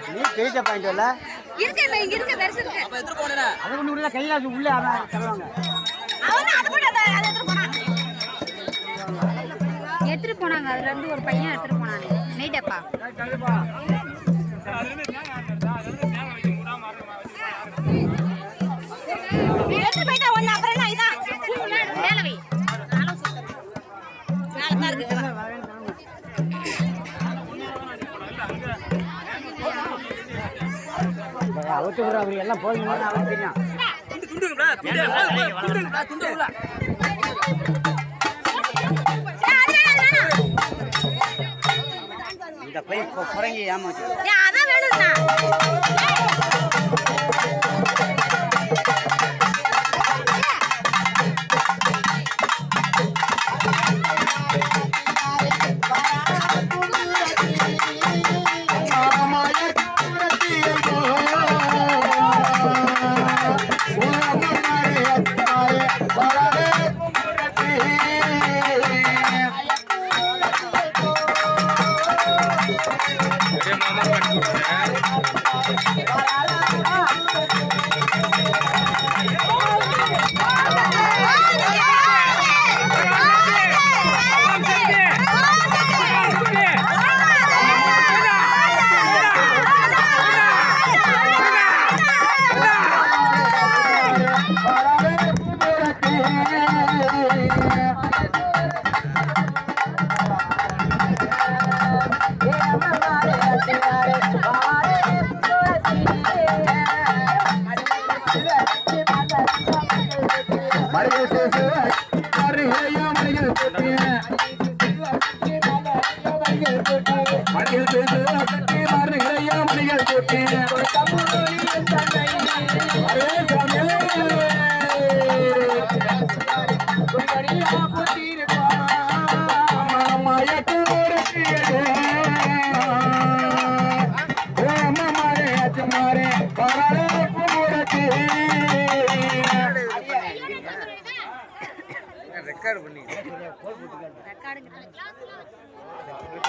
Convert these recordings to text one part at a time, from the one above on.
நீ பெரிய பாயிண்ட் இல்ல இருக்கு இங்க இருக்கு பெருசு இருக்கு அப்ப எடுத்து போறேன் அது ஒண்ணு உள்ள கையில உள்ள தருவாங்க அவன அது கூட அது எடுத்து போறாங்க எடுத்துட்டு போனாங்க அதுல இருந்து ஒரு பையன் எடுத்துட்டு போனானே நைட்டப்பா எடுத்து போய்ட்டா ஒண்ணு அப்புறம் நான் இதான் மேல வை மேல தான் இருக்கு அவத்து கூட அவர் எல்லாம் போய் அவருக்கு தெரியும் இந்த போய் குறைங்கி ஏமாச்சு அதான் வேணும்னா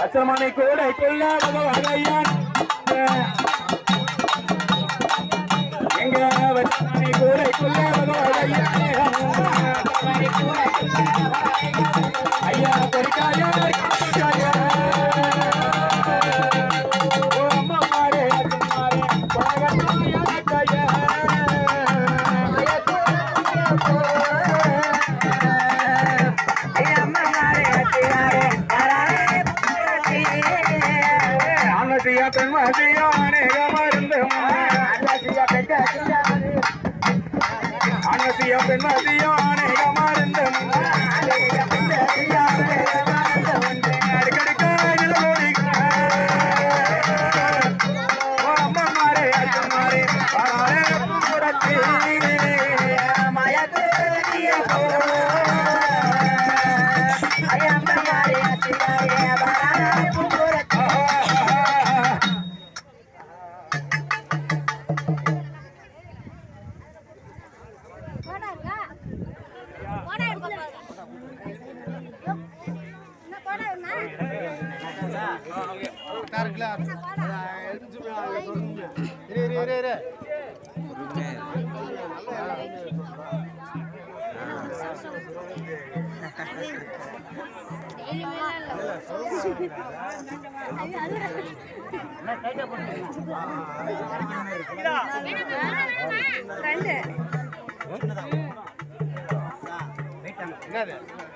அச்சமனை கூட கொள்ளாதையான் எங்க வச்சமனை கூட கொள்ளாதையான் ஐயா பொறிக்காயா அம்மா மாறே பெண்மதியானே மருந்து அனசிய பெண்மதியானே மருந்து அம்மா மாறே மாறே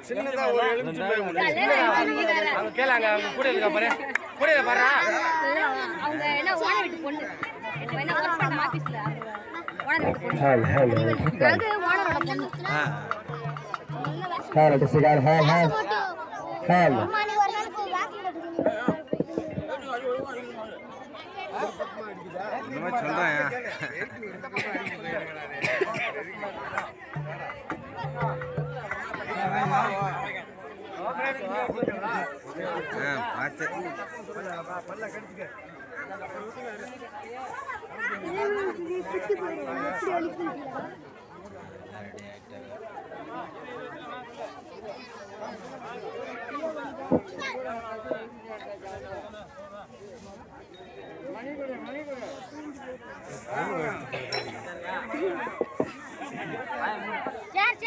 சின்னதா ஒரு எலுமிச்சை கேளாங்க கூட இருக்கா பாரு கூட பாரு அவங்க என்ன ஓன விட்டு பொண்ணு என்ன வர்க் பண்ண ஆபீஸ்ல ஓன விட்டு பொண்ணு அது ஓனரோட பொண்ணு கால் சிகார் ஹால் ஹால் ஹால் அம்மா நீ ஒரு நாள் வாசி என்ன சொல்றேன் பார்த்து